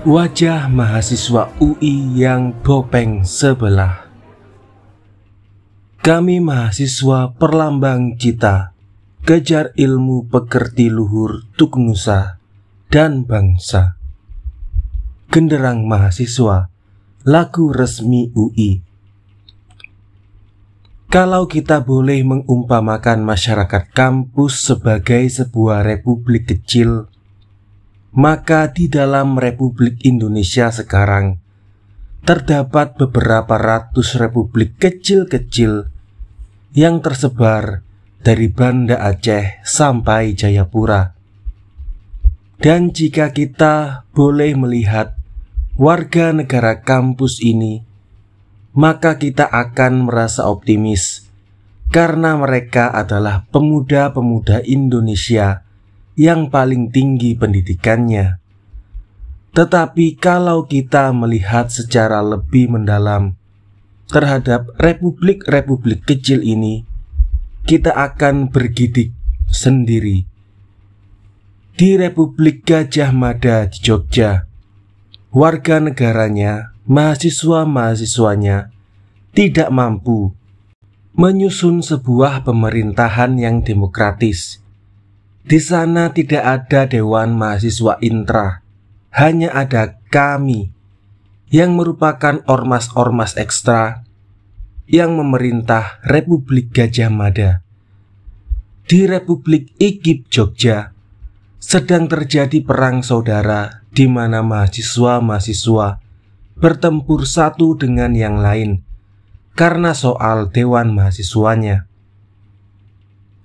Wajah mahasiswa UI yang bopeng sebelah. Kami mahasiswa perlambang cita, kejar ilmu pekerti luhur tuk nusa dan bangsa. Genderang mahasiswa, lagu resmi UI. Kalau kita boleh mengumpamakan masyarakat kampus sebagai sebuah republik kecil, maka di dalam Republik Indonesia sekarang terdapat beberapa ratus republik kecil-kecil yang tersebar dari Banda Aceh sampai Jayapura. Dan jika kita boleh melihat warga negara kampus ini, maka kita akan merasa optimis karena mereka adalah pemuda-pemuda Indonesia yang paling tinggi pendidikannya. Tetapi kalau kita melihat secara lebih mendalam terhadap republik-republik kecil ini, kita akan bergidik sendiri. Di Republik Gajah Mada di Jogja, warga negaranya, mahasiswa-mahasiswanya tidak mampu menyusun sebuah pemerintahan yang demokratis. Di sana tidak ada Dewan Mahasiswa Intra, hanya ada kami yang merupakan ormas-ormas ekstra yang memerintah Republik Gajah Mada. Di Republik IKIP Jogja sedang terjadi perang saudara di mana mahasiswa-mahasiswa bertempur satu dengan yang lain karena soal Dewan Mahasiswanya.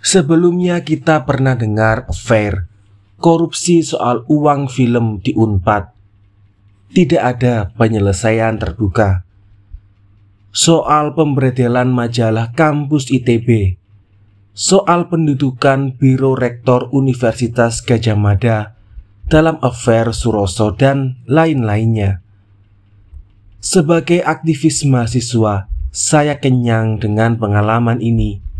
Sebelumnya kita pernah dengar affair korupsi soal uang film di Unpad. Tidak ada penyelesaian terbuka. Soal pemberedelan majalah kampus ITB, soal pendudukan Biro Rektor Universitas Gajah Mada dalam affair Suroso dan lain-lainnya. Sebagai aktivis mahasiswa, saya kenyang dengan pengalaman ini.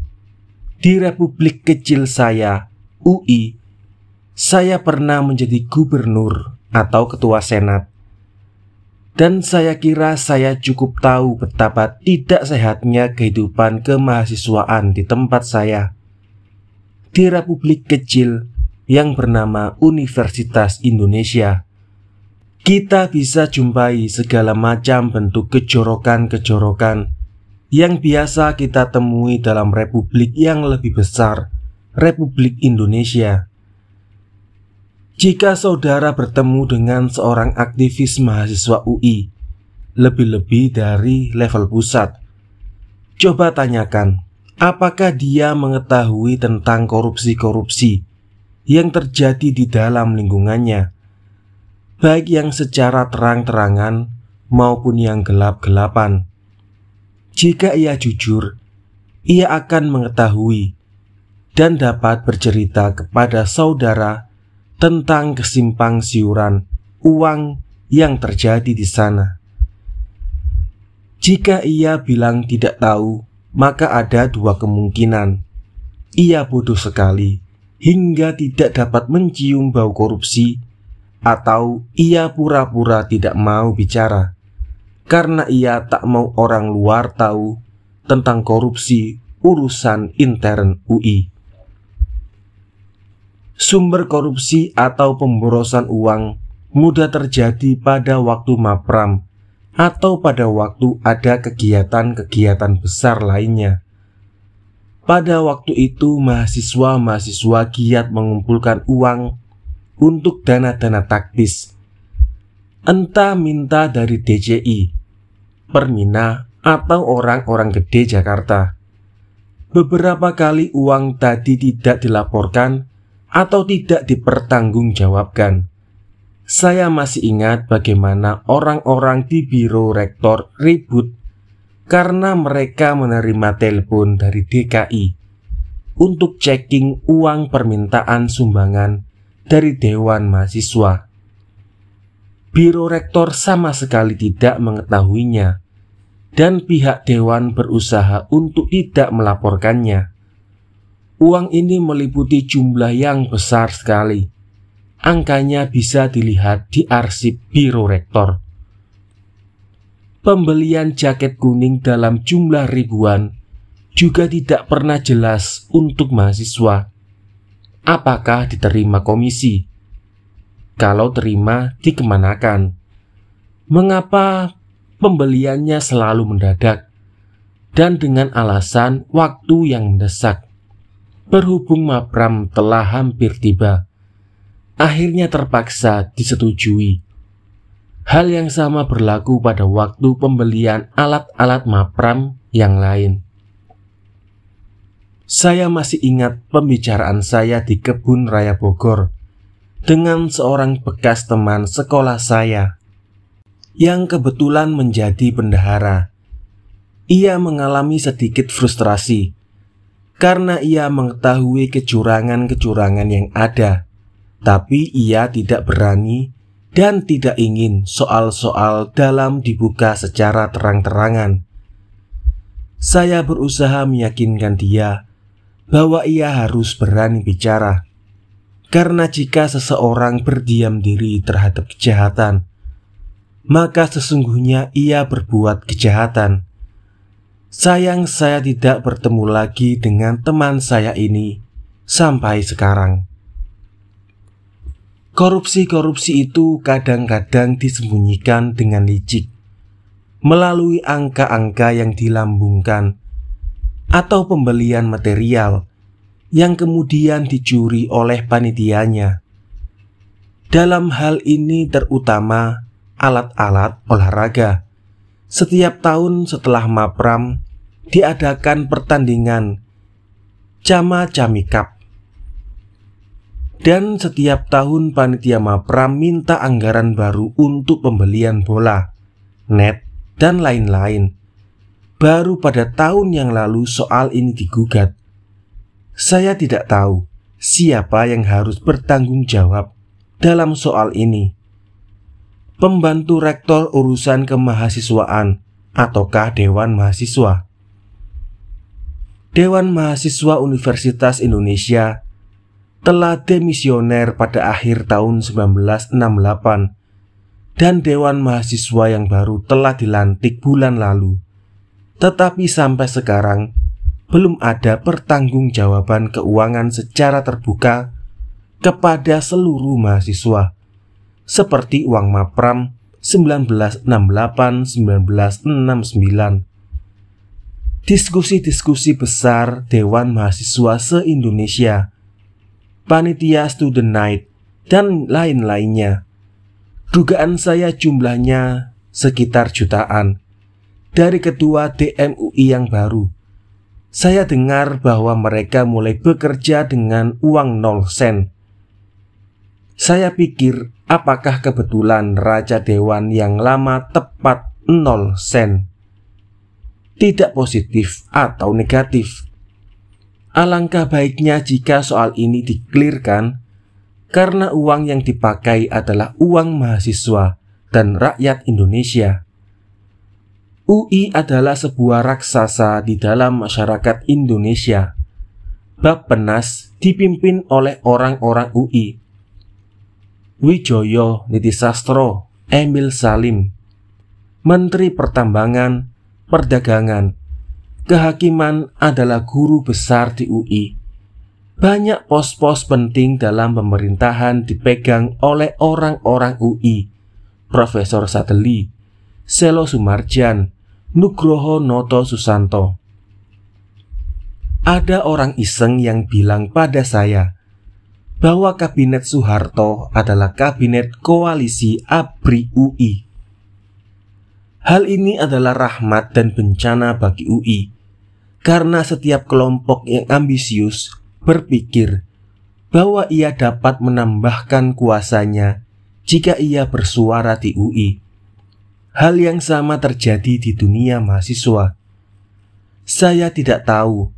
Di republik kecil saya, UI, saya pernah menjadi gubernur atau ketua senat. Dan saya kira saya cukup tahu betapa tidak sehatnya kehidupan kemahasiswaan di tempat saya. Di republik kecil yang bernama Universitas Indonesia, kita bisa jumpai segala macam bentuk kejorokan-kejorokan yang biasa kita temui dalam republik yang lebih besar, Republik Indonesia. Jika saudara bertemu dengan seorang aktivis mahasiswa UI, lebih-lebih dari level pusat, coba tanyakan, apakah dia mengetahui tentang korupsi-korupsi yang terjadi di dalam lingkungannya, baik yang secara terang-terangan maupun yang gelap-gelapan. Jika ia jujur, ia akan mengetahui dan dapat bercerita kepada saudara tentang kesimpang siuran uang yang terjadi di sana. Jika ia bilang tidak tahu, maka ada dua kemungkinan. Ia bodoh sekali hingga tidak dapat mencium bau korupsi, atau ia pura-pura tidak mau bicara karena ia tak mau orang luar tahu tentang korupsi urusan intern UI. Sumber korupsi atau pemborosan uang mudah terjadi pada waktu mapram atau pada waktu ada kegiatan-kegiatan besar lainnya. Pada waktu itu mahasiswa-mahasiswa giat mengumpulkan uang untuk dana-dana taktis, entah minta dari DJI, Permina, atau orang-orang gede Jakarta. Beberapa kali uang tadi tidak dilaporkan atau tidak dipertanggungjawabkan. Saya masih ingat bagaimana orang-orang di Biro Rektor ribut karena mereka menerima telepon dari DKI untuk checking uang permintaan sumbangan dari Dewan Mahasiswa. Biro Rektor sama sekali tidak mengetahuinya, dan pihak Dewan berusaha untuk tidak melaporkannya. Uang ini meliputi jumlah yang besar sekali, Angkanya bisa dilihat di arsip Biro Rektor. Pembelian jaket kuning dalam jumlah ribuan juga tidak pernah jelas untuk mahasiswa. Apakah diterima komisi? Kalau terima, dikemanakan? Mengapa pembeliannya selalu mendadak dan dengan alasan waktu yang mendesak? Berhubung Mapram telah hampir tiba, akhirnya terpaksa disetujui. Hal yang sama berlaku pada waktu pembelian alat-alat Mapram yang lain. Saya masih ingat pembicaraan saya di Kebun Raya Bogor dengan seorang bekas teman sekolah saya yang kebetulan menjadi bendahara. Ia mengalami sedikit frustrasi karena ia mengetahui kecurangan-kecurangan yang ada, tapi ia tidak berani dan tidak ingin soal-soal dalam dibuka secara terang-terangan. Saya berusaha meyakinkan dia bahwa ia harus berani bicara, karena jika seseorang berdiam diri terhadap kejahatan, maka sesungguhnya ia berbuat kejahatan. Sayang saya tidak bertemu lagi dengan teman saya ini sampai sekarang. Korupsi-korupsi itu kadang-kadang disembunyikan dengan licik melalui angka-angka yang dilambungkan atau pembelian material yang kemudian dicuri oleh panitianya. Dalam hal ini terutama alat-alat olahraga. Setiap tahun setelah Mapram diadakan pertandingan Cama-Cami Cup. Dan setiap tahun panitia Mapram minta anggaran baru untuk pembelian bola, net, dan lain-lain. Baru pada tahun yang lalu soal ini digugat. Saya tidak tahu siapa yang harus bertanggung jawab dalam soal ini. Pembantu rektor urusan kemahasiswaan ataukah Dewan Mahasiswa? Dewan Mahasiswa Universitas Indonesia telah demisioner pada akhir tahun 1968 dan Dewan Mahasiswa yang baru telah dilantik bulan lalu. Tetapi sampai sekarang belum ada pertanggungjawaban keuangan secara terbuka kepada seluruh mahasiswa, seperti uang Mapram 1968-1969. Diskusi-diskusi besar Dewan Mahasiswa se-Indonesia, panitia Student Night, dan lain-lainnya. Dugaan saya jumlahnya sekitar jutaan. Dari ketua DMUI yang baru, saya dengar bahwa mereka mulai bekerja dengan uang 0 sen. Saya pikir apakah kebetulan Raja Dewan yang lama tepat 0 sen? Tidak positif atau negatif. Alangkah baiknya jika soal ini dikelirkan, karena uang yang dipakai adalah uang mahasiswa dan rakyat Indonesia. UI adalah sebuah raksasa di dalam masyarakat Indonesia. Bappenas dipimpin oleh orang-orang UI. Wijoyo Nitisastro, Emil Salim, Menteri Pertambangan, Perdagangan, Kehakiman adalah guru besar di UI. Banyak pos-pos penting dalam pemerintahan dipegang oleh orang-orang UI. Profesor Sateli, Selo Sumarjan, Nugroho Noto Susanto. Ada orang iseng yang bilang pada saya bahwa kabinet Soeharto adalah kabinet koalisi ABRI UI. Hal ini adalah rahmat dan bencana bagi UI, karena setiap kelompok yang ambisius berpikir bahwa ia dapat menambahkan kuasanya jika ia bersuara di UI. Hal yang sama terjadi di dunia mahasiswa. Saya tidak tahu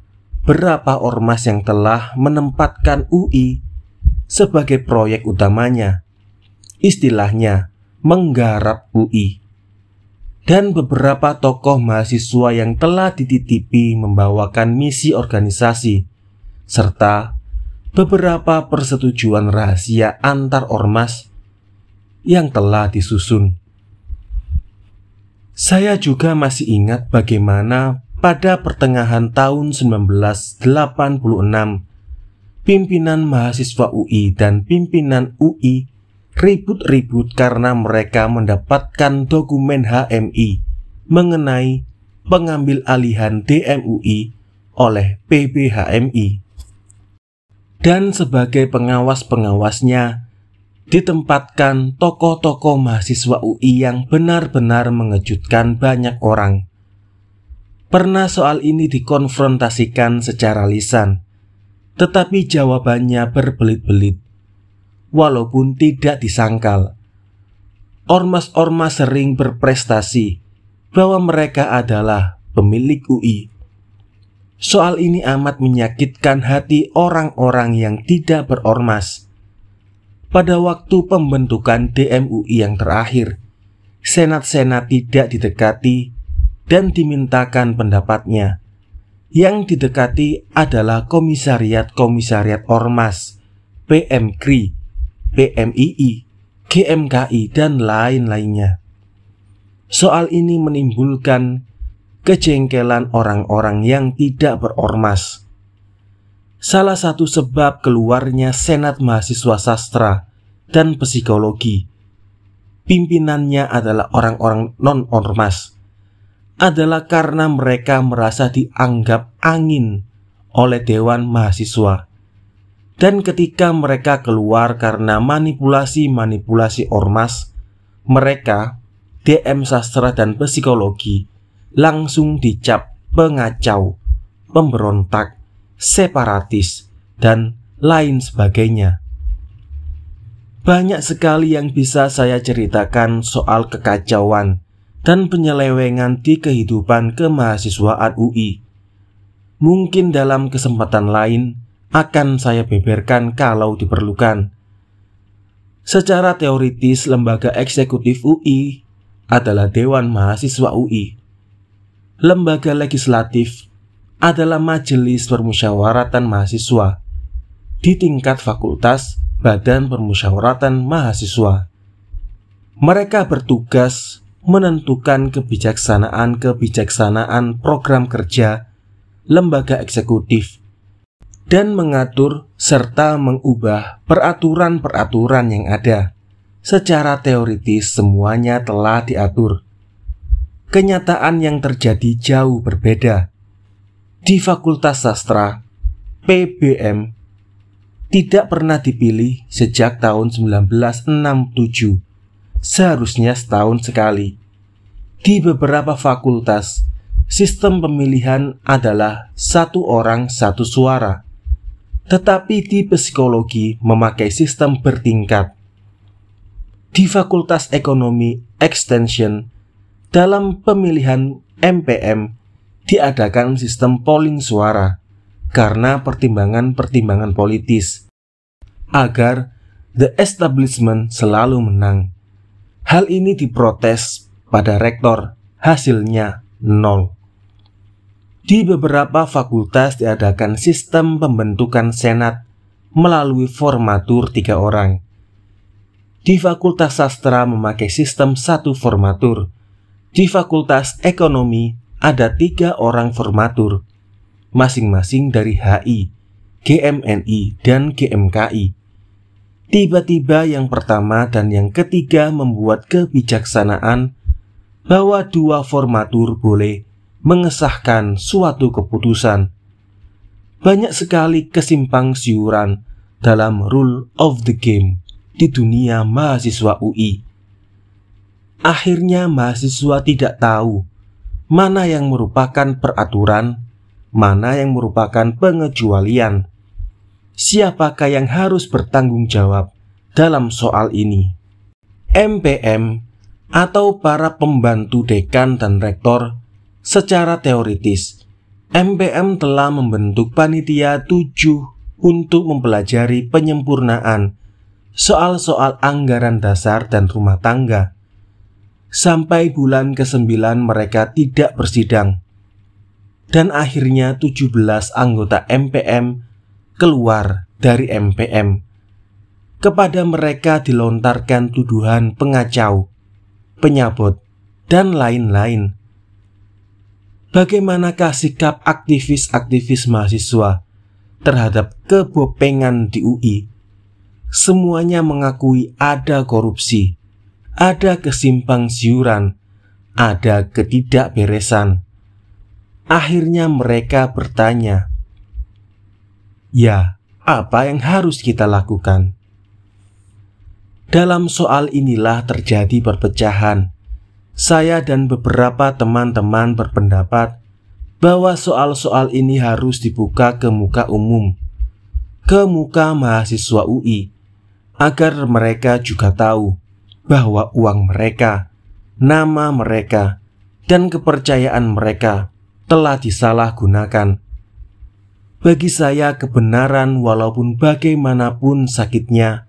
berapa ormas yang telah menempatkan UI sebagai proyek utamanya, istilahnya menggarap UI. Dan beberapa tokoh mahasiswa yang telah dititipi membawakan misi organisasi, serta beberapa persetujuan rahasia antar ormas yang telah disusun. Saya juga masih ingat bagaimana pada pertengahan tahun 1986 pimpinan mahasiswa UI dan pimpinan UI ribut-ribut karena mereka mendapatkan dokumen HMI mengenai pengambil alihan DMUI oleh PBHMI. Dan sebagai pengawas-pengawasnya ditempatkan tokoh-tokoh mahasiswa UI yang benar-benar mengejutkan banyak orang. Pernah soal ini dikonfrontasikan secara lisan, tetapi jawabannya berbelit-belit, walaupun tidak disangkal. Ormas-ormas sering berprestasi bahwa mereka adalah pemilik UI. Soal ini amat menyakitkan hati orang-orang yang tidak berormas. Pada waktu pembentukan DMUI yang terakhir, senat-senat tidak didekati dan dimintakan pendapatnya. Yang didekati adalah komisariat-komisariat ormas, PMKRI, PMII, GMKI, dan lain-lainnya. Soal ini menimbulkan kejengkelan orang-orang yang tidak berormas. Salah satu sebab keluarnya Senat Mahasiswa Sastra dan Psikologi, pimpinannya adalah orang-orang non-ormas, adalah karena mereka merasa dianggap angin oleh Dewan Mahasiswa. Dan ketika mereka keluar karena manipulasi-manipulasi ormas, mereka, DM Sastra dan Psikologi, langsung dicap pengacau, pemberontak, separatis, dan lain sebagainya. Banyak sekali yang bisa saya ceritakan soal kekacauan dan penyelewengan di kehidupan kemahasiswaan UI. Mungkin dalam kesempatan lain akan saya beberkan kalau diperlukan. Secara teoritis, lembaga eksekutif UI adalah Dewan Mahasiswa UI. Lembaga legislatif adalah Majelis Permusyawaratan Mahasiswa. Di tingkat fakultas, Badan Permusyawaratan Mahasiswa. Mereka bertugas menentukan kebijaksanaan program kerja lembaga eksekutif dan mengatur serta mengubah peraturan-peraturan yang ada. Secara teoritis semuanya telah diatur. Kenyataan yang terjadi jauh berbeda. Di Fakultas Sastra, PBM tidak pernah dipilih sejak tahun 1967, seharusnya setahun sekali. Di beberapa fakultas, sistem pemilihan adalah satu orang satu suara, tetapi di psikologi memakai sistem bertingkat. Di Fakultas Ekonomi Extension, dalam pemilihan MPM diadakan sistem polling suara karena pertimbangan-pertimbangan politis agar the establishment selalu menang. Hal ini diprotes pada rektor, hasilnya 0. Di beberapa fakultas diadakan sistem pembentukan senat melalui formatur 3 orang. Di Fakultas Sastra memakai sistem 1 formatur. Di Fakultas Ekonomi ada 3 orang formatur, masing-masing dari HI, GMNI, dan GMKI. Tiba-tiba yang pertama dan yang ketiga membuat kebijaksanaan bahwa 2 formatur boleh mengesahkan suatu keputusan. Banyak sekali kesimpang siuran dalam rule of the game di dunia mahasiswa UI. Akhirnya mahasiswa tidak tahu mana yang merupakan peraturan, mana yang merupakan pengecualian. Siapakah yang harus bertanggung jawab dalam soal ini? MPM atau para pembantu dekan dan rektor. Secara teoritis, MPM telah membentuk panitia 7 untuk mempelajari penyempurnaan soal-soal anggaran dasar dan rumah tangga. Sampai bulan ke-9 mereka tidak bersidang. Dan akhirnya 17 anggota MPM keluar dari MPM. Kepada mereka dilontarkan tuduhan pengacau, penyabot, dan lain-lain. Bagaimanakah sikap aktivis-aktivis mahasiswa terhadap kebopengan di UI? Semuanya mengakui ada korupsi, ada kesimpangsiuran, ada ketidakberesan. Akhirnya mereka bertanya, ya, apa yang harus kita lakukan? Dalam soal inilah terjadi perpecahan. Saya dan beberapa teman-teman berpendapat bahwa soal-soal ini harus dibuka ke muka umum, ke muka mahasiswa UI, agar mereka juga tahu bahwa uang mereka, nama mereka, dan kepercayaan mereka telah disalahgunakan. Bagi saya, kebenaran walaupun bagaimanapun sakitnya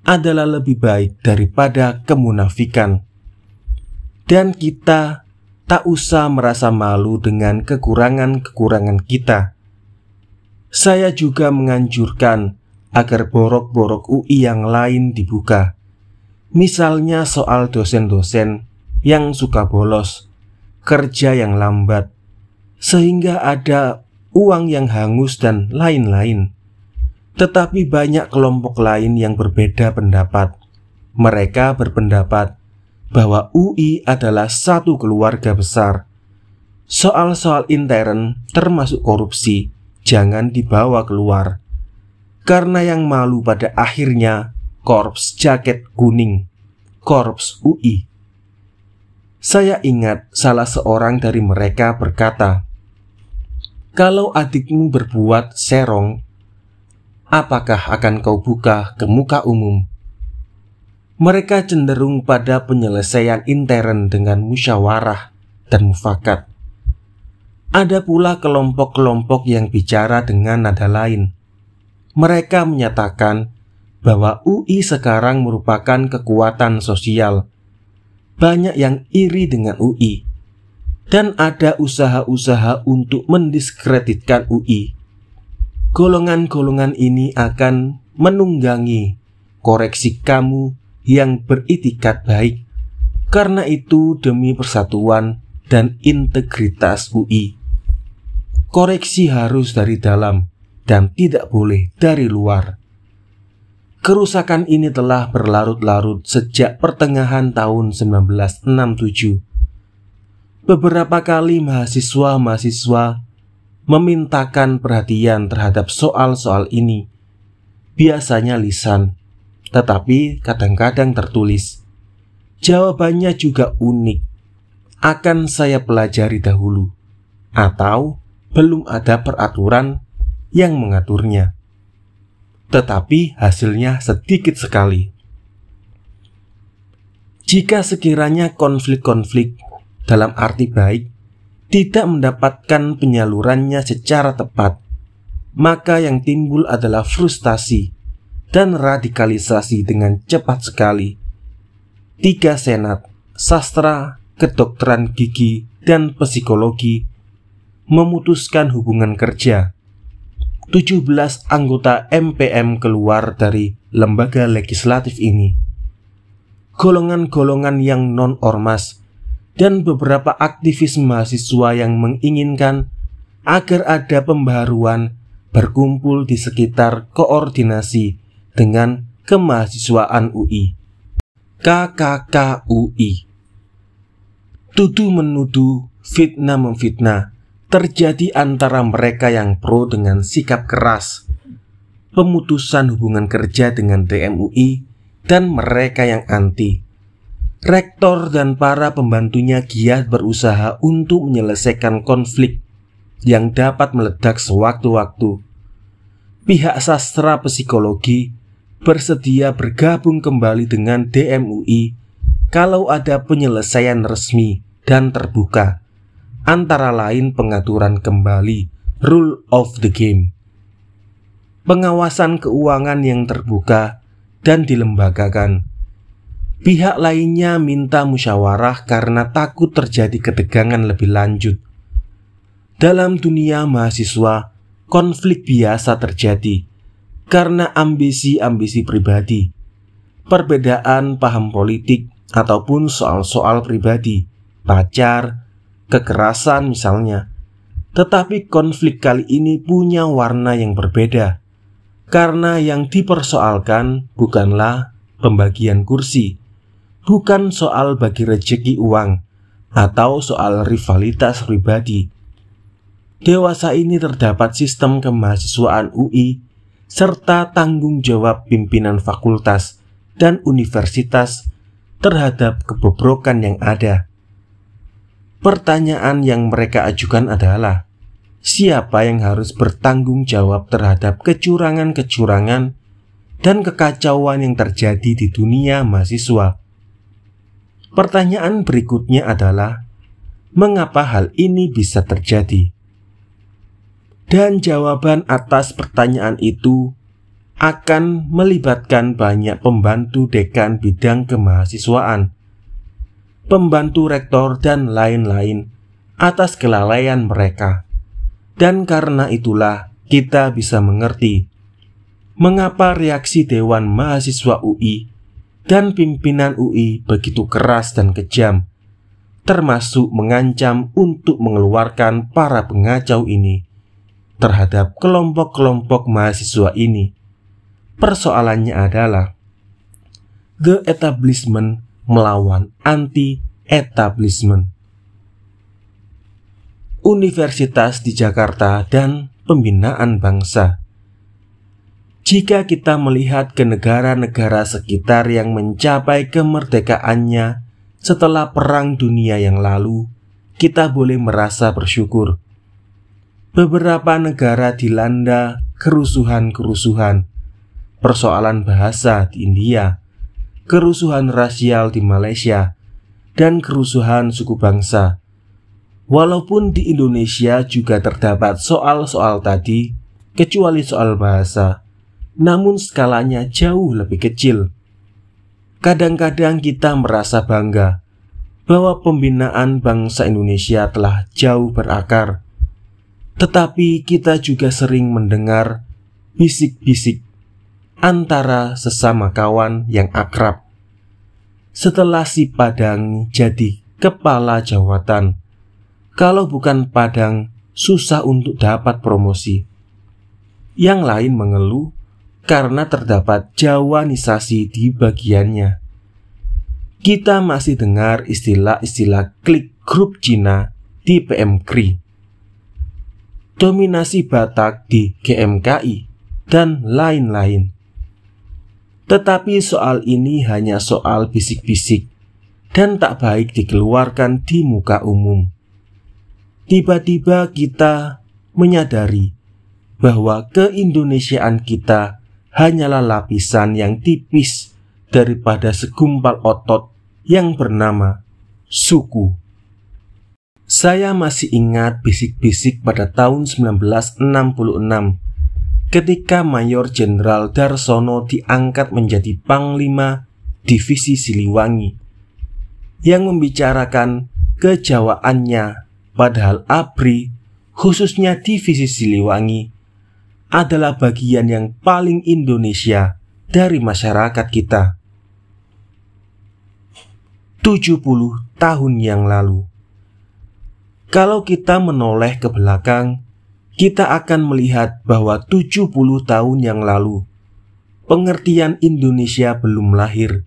adalah lebih baik daripada kemunafikan. Dan kita tak usah merasa malu dengan kekurangan-kekurangan kita. Saya juga menganjurkan agar borok-borok UI yang lain dibuka. Misalnya soal dosen-dosen yang suka bolos, kerja yang lambat, sehingga ada uang yang hangus dan lain-lain. Tetapi banyak kelompok lain yang berbeda pendapat. Mereka berpendapat bahwa UI adalah satu keluarga besar. Soal-soal intern termasuk korupsi jangan dibawa keluar, karena yang malu pada akhirnya korps jaket kuning, korps UI. Saya ingat salah seorang dari mereka berkata, "Kalau adikmu berbuat serong, apakah akan kau buka ke muka umum?" Mereka cenderung pada penyelesaian intern dengan musyawarah dan mufakat. Ada pula kelompok-kelompok yang bicara dengan nada lain. Mereka menyatakan bahwa UI sekarang merupakan kekuatan sosial. Banyak yang iri dengan UI, dan ada usaha-usaha untuk mendiskreditkan UI. Golongan-golongan ini akan menunggangi koreksi kamu yang beritikat baik. Karena itu, demi persatuan dan integritas UI, koreksi harus dari dalam dan tidak boleh dari luar. Kerusakan ini telah berlarut-larut sejak pertengahan tahun 1967. Beberapa kali mahasiswa-mahasiswa memintakan perhatian terhadap soal-soal ini, biasanya lisan, tetapi kadang-kadang tertulis. Jawabannya juga unik, akan saya pelajari dahulu, atau belum ada peraturan yang mengaturnya. Tetapi hasilnya sedikit sekali. Jika sekiranya konflik-konflik dalam arti baik tidak mendapatkan penyalurannya secara tepat, maka yang timbul adalah frustasi dan radikalisasi dengan cepat sekali. 3 senat, sastra, kedokteran gigi, dan psikologi memutuskan hubungan kerja. 17 anggota MPM keluar dari lembaga legislatif ini. Golongan-golongan yang non-ormas dan beberapa aktivis mahasiswa yang menginginkan agar ada pembaharuan berkumpul di sekitar koordinasi dengan kemahasiswaan UI, KKKUI. Tuduh-menuduh, fitnah-memfitnah terjadi antara mereka yang pro dengan sikap keras, pemutusan hubungan kerja dengan DMUI, dan mereka yang anti. Rektor dan para pembantunya giat berusaha untuk menyelesaikan konflik yang dapat meledak sewaktu-waktu. Pihak sastra psikologi bersedia bergabung kembali dengan DMUI kalau ada penyelesaian resmi dan terbuka, antara lain pengaturan kembali rule of the game, pengawasan keuangan yang terbuka dan dilembagakan. Pihak lainnya minta musyawarah karena takut terjadi ketegangan lebih lanjut. Dalam dunia mahasiswa, konflik biasa terjadi karena ambisi-ambisi pribadi, perbedaan paham politik, ataupun soal-soal pribadi, pacar, kekerasan misalnya. Tetapi konflik kali ini punya warna yang berbeda, karena yang dipersoalkan bukanlah pembagian kursi, bukan soal bagi rejeki uang, atau soal rivalitas pribadi. Dewasa ini terdapat sistem kemahasiswaan UI, serta tanggung jawab pimpinan fakultas dan universitas terhadap kebobrokan yang ada. Pertanyaan yang mereka ajukan adalah, siapa yang harus bertanggung jawab terhadap kecurangan-kecurangan dan kekacauan yang terjadi di dunia mahasiswa? Pertanyaan berikutnya adalah, mengapa hal ini bisa terjadi? Dan jawaban atas pertanyaan itu akan melibatkan banyak pembantu dekan bidang kemahasiswaan, pembantu rektor, dan lain-lain atas kelalaian mereka. Dan karena itulah kita bisa mengerti mengapa reaksi Dewan Mahasiswa UI dan pimpinan UI begitu keras dan kejam, termasuk mengancam untuk mengeluarkan para pengacau ini terhadap kelompok-kelompok mahasiswa ini. Persoalannya adalah the establishment melawan anti-establishment. Universitas di Jakarta dan pembinaan bangsa. Jika kita melihat ke negara-negara sekitar yang mencapai kemerdekaannya setelah Perang Dunia yang lalu, kita boleh merasa bersyukur. Beberapa negara dilanda kerusuhan-kerusuhan, persoalan bahasa di India, kerusuhan rasial di Malaysia, dan kerusuhan suku bangsa. Walaupun di Indonesia juga terdapat soal-soal tadi, kecuali soal bahasa, namun skalanya jauh lebih kecil. Kadang-kadang kita merasa bangga bahwa pembinaan bangsa Indonesia telah jauh berakar. Tetapi kita juga sering mendengar bisik-bisik antara sesama kawan yang akrab. Setelah si Padang jadi kepala jawatan, kalau bukan Padang susah untuk dapat promosi. Yang lain mengeluh karena terdapat Jawanisasi di bagiannya. Kita masih dengar istilah-istilah klik grup Cina di PMKRI, dominasi Batak di GMKI, dan lain-lain. Tetapi soal ini hanya soal bisik-bisik dan tak baik dikeluarkan di muka umum. Tiba-tiba kita menyadari bahwa keindonesiaan kita hanyalah lapisan yang tipis daripada segumpal otot yang bernama suku. Saya masih ingat bisik-bisik pada tahun 1966 ketika Mayor Jenderal Darsono diangkat menjadi Panglima Divisi Siliwangi yang membicarakan kejawaannya, padahal ABRI, khususnya Divisi Siliwangi, adalah bagian yang paling Indonesia dari masyarakat kita. 70 tahun yang lalu. Kalau kita menoleh ke belakang, kita akan melihat bahwa 70 tahun yang lalu, pengertian Indonesia belum lahir.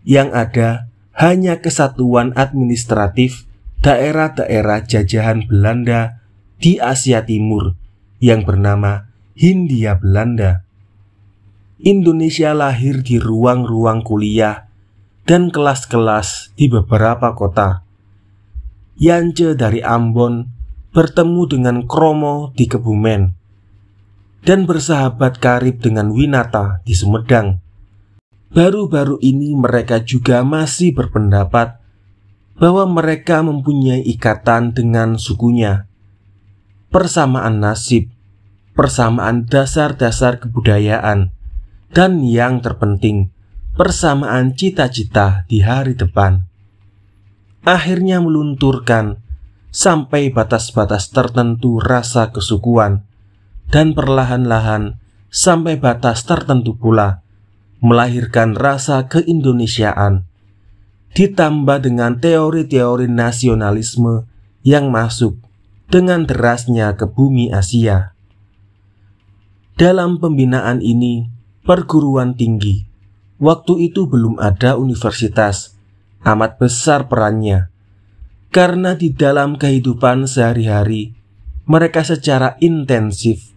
Yang ada hanya kesatuan administratif daerah-daerah jajahan Belanda di Asia Timur yang bernama Hindia Belanda. Indonesia lahir di ruang-ruang kuliah dan kelas-kelas di beberapa kota. Yance dari Ambon bertemu dengan Kromo di Kebumen dan bersahabat karib dengan Winata di Sumedang. Baru-baru ini mereka juga masih berpendapat bahwa mereka mempunyai ikatan dengan sukunya. Persamaan nasib, persamaan dasar-dasar kebudayaan, dan yang terpenting, persamaan cita-cita di hari depan. Akhirnya melunturkan sampai batas-batas tertentu rasa kesukuan, dan perlahan-lahan sampai batas tertentu pula melahirkan rasa keindonesiaan, ditambah dengan teori-teori nasionalisme yang masuk dengan derasnya ke bumi Asia. Dalam pembinaan ini, perguruan tinggi, waktu itu belum ada universitas, amat besar perannya, karena di dalam kehidupan sehari-hari, mereka secara intensif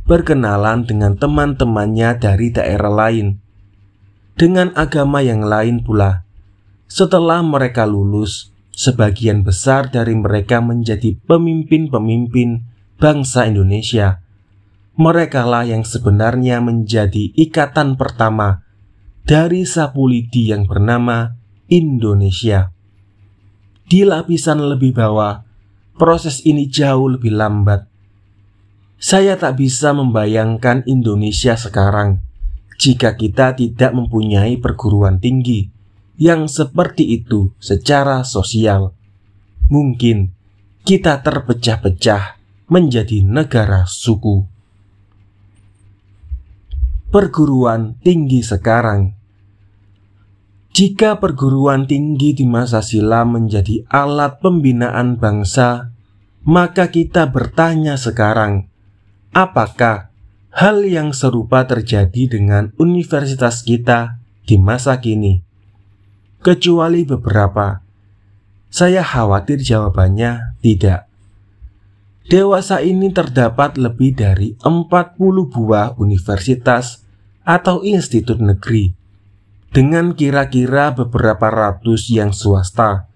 berkenalan dengan teman-temannya dari daerah lain, dengan agama yang lain pula. Setelah mereka lulus, sebagian besar dari mereka menjadi pemimpin-pemimpin bangsa Indonesia. Merekalah yang sebenarnya menjadi ikatan pertama dari sapu lidi yang bernama Indonesia. Di lapisan lebih bawah, proses ini jauh lebih lambat. Saya tak bisa membayangkan Indonesia sekarang jika kita tidak mempunyai perguruan tinggi yang seperti itu secara sosial. Mungkin kita terpecah-pecah menjadi negara suku. Perguruan tinggi sekarang. Jika perguruan tinggi di masa silam menjadi alat pembinaan bangsa, maka kita bertanya sekarang, apakah hal yang serupa terjadi dengan universitas kita di masa kini? Kecuali beberapa, saya khawatir jawabannya tidak. Dewasa ini terdapat lebih dari 40 buah universitas atau institut negeri, dengan kira-kira beberapa ratus yang swasta.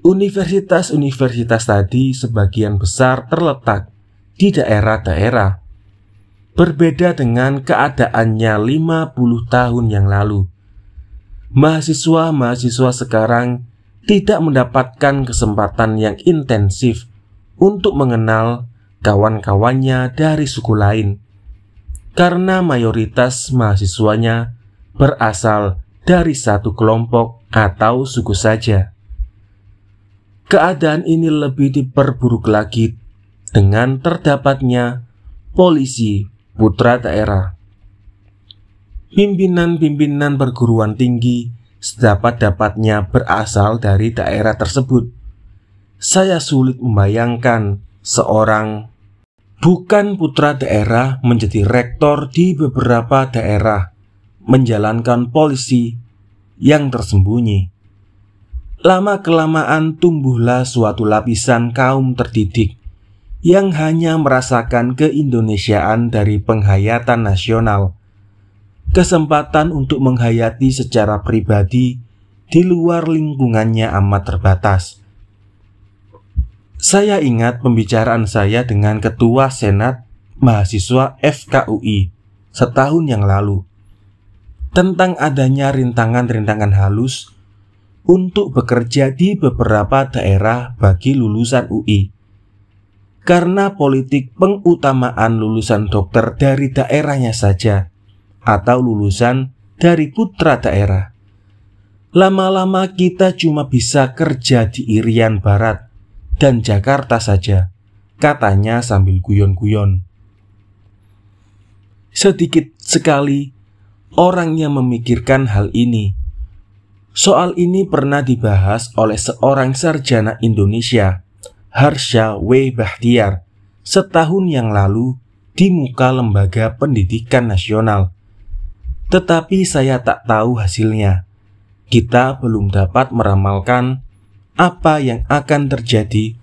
Universitas-universitas tadi sebagian besar terletak di daerah-daerah. Berbeda dengan keadaannya 50 tahun yang lalu. Mahasiswa-mahasiswa sekarang tidak mendapatkan kesempatan yang intensif untuk mengenal kawan-kawannya dari suku lain, karena mayoritas mahasiswanya berasal dari satu kelompok atau suku saja. Keadaan ini lebih diperburuk lagi dengan terdapatnya polisi putra daerah. Pimpinan-pimpinan perguruan tinggi sedapat-dapatnya berasal dari daerah tersebut. Saya sulit membayangkan seorang bukan putra daerah menjadi rektor di beberapa daerah, menjalankan polisi yang tersembunyi. Lama-kelamaan tumbuhlah suatu lapisan kaum terdidik yang hanya merasakan keindonesiaan dari penghayatan nasional, kesempatan untuk menghayati secara pribadi di luar lingkungannya amat terbatas. Saya ingat pembicaraan saya dengan Ketua Senat Mahasiswa FKUI setahun yang lalu tentang adanya rintangan-rintangan halus untuk bekerja di beberapa daerah bagi lulusan UI, karena politik pengutamaan lulusan dokter dari daerahnya saja atau lulusan dari putra daerah. Lama-lama kita cuma bisa kerja di Irian Barat dan Jakarta saja, katanya sambil guyon-guyon. Sedikit sekali orang yang memikirkan hal ini. Soal ini pernah dibahas oleh seorang sarjana Indonesia, Harsha W. Bahtiar, setahun yang lalu di muka Lembaga Pendidikan Nasional. Tetapi saya tak tahu hasilnya. Kita belum dapat meramalkan apa yang akan terjadi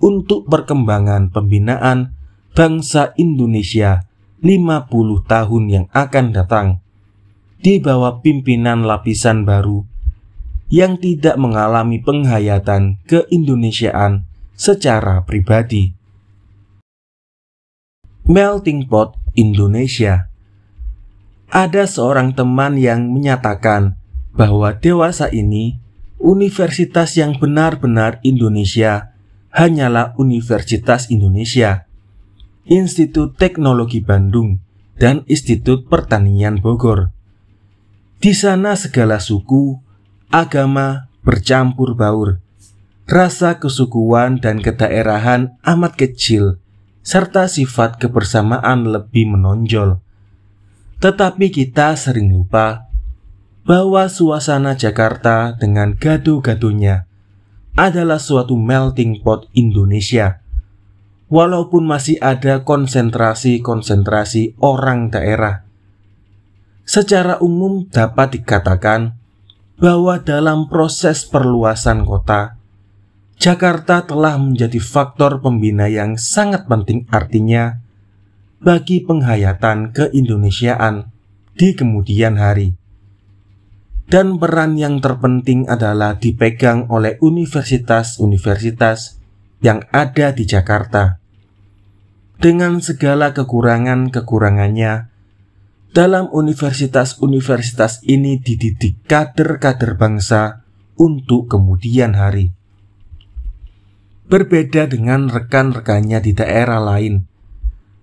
untuk perkembangan pembinaan bangsa Indonesia 50 tahun yang akan datang di bawah pimpinan lapisan baru yang tidak mengalami penghayatan keindonesiaan secara pribadi. Melting Pot Indonesia. Ada seorang teman yang menyatakan bahwa dewasa ini universitas yang benar-benar Indonesia hanyalah Universitas Indonesia, Institut Teknologi Bandung, dan Institut Pertanian Bogor. Di sana segala suku, agama bercampur baur. Rasa kesukuan dan kedaerahan amat kecil, serta sifat kebersamaan lebih menonjol. Tetapi kita sering lupa bahwa suasana Jakarta dengan gado-gadonya adalah suatu melting pot Indonesia. Walaupun masih ada konsentrasi-konsentrasi orang daerah, secara umum dapat dikatakan bahwa dalam proses perluasan kota, Jakarta telah menjadi faktor pembina yang sangat penting artinya bagi penghayatan keindonesiaan di kemudian hari. Dan peran yang terpenting adalah dipegang oleh universitas-universitas yang ada di Jakarta. Dengan segala kekurangan-kekurangannya, dalam universitas-universitas ini dididik kader-kader bangsa untuk kemudian hari. Berbeda dengan rekan-rekannya di daerah lain,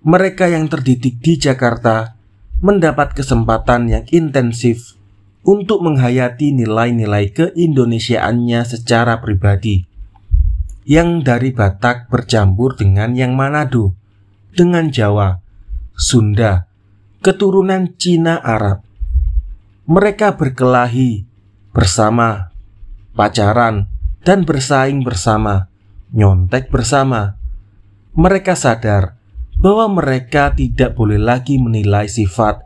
mereka yang terdidik di Jakarta mendapat kesempatan yang intensif untuk menghayati nilai-nilai keindonesiaannya secara pribadi, yang dari Batak bercampur dengan yang Manado, dengan Jawa, Sunda, keturunan Cina Arab. Mereka berkelahi bersama, pacaran, dan bersaing bersama, nyontek bersama. Mereka sadar bahwa mereka tidak boleh lagi menilai sifat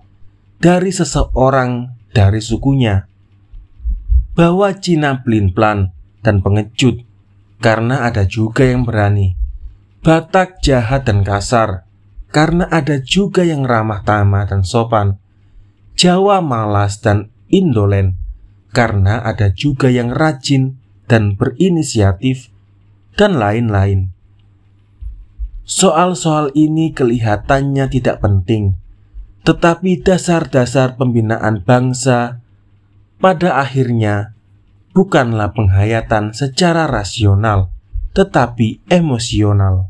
dari seseorang dari sukunya, bahwa Cina pelin-pelan dan pengecut karena ada juga yang berani, Batak jahat dan kasar karena ada juga yang ramah tamah dan sopan, Jawa malas dan indolen karena ada juga yang rajin dan berinisiatif, dan lain-lain. Soal-soal ini kelihatannya tidak penting, tetapi dasar-dasar pembinaan bangsa pada akhirnya bukanlah penghayatan secara rasional, tetapi emosional.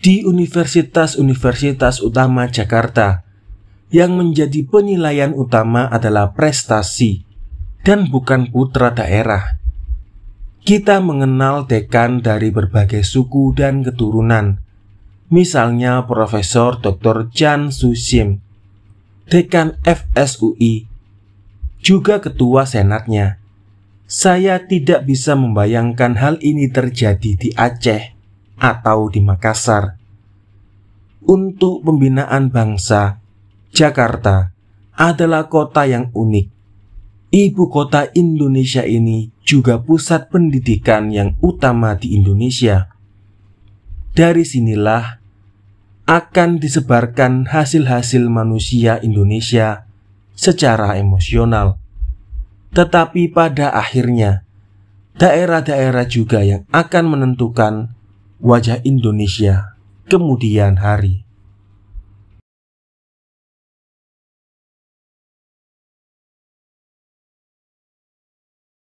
Di universitas-universitas utama Jakarta, yang menjadi penilaian utama adalah prestasi dan bukan putra daerah. Kita mengenal dekan dari berbagai suku dan keturunan, misalnya Profesor Dr. Chan Su-sim, dekan FSUI, juga ketua senatnya. Saya tidak bisa membayangkan hal ini terjadi di Aceh atau di Makassar. Untuk pembinaan bangsa, Jakarta adalah kota yang unik. Ibu kota Indonesia ini juga pusat pendidikan yang utama di Indonesia. Dari sinilah akan disebarkan hasil-hasil manusia Indonesia secara emosional. Tetapi pada akhirnya, daerah-daerah juga yang akan menentukan wajah Indonesia kemudian hari.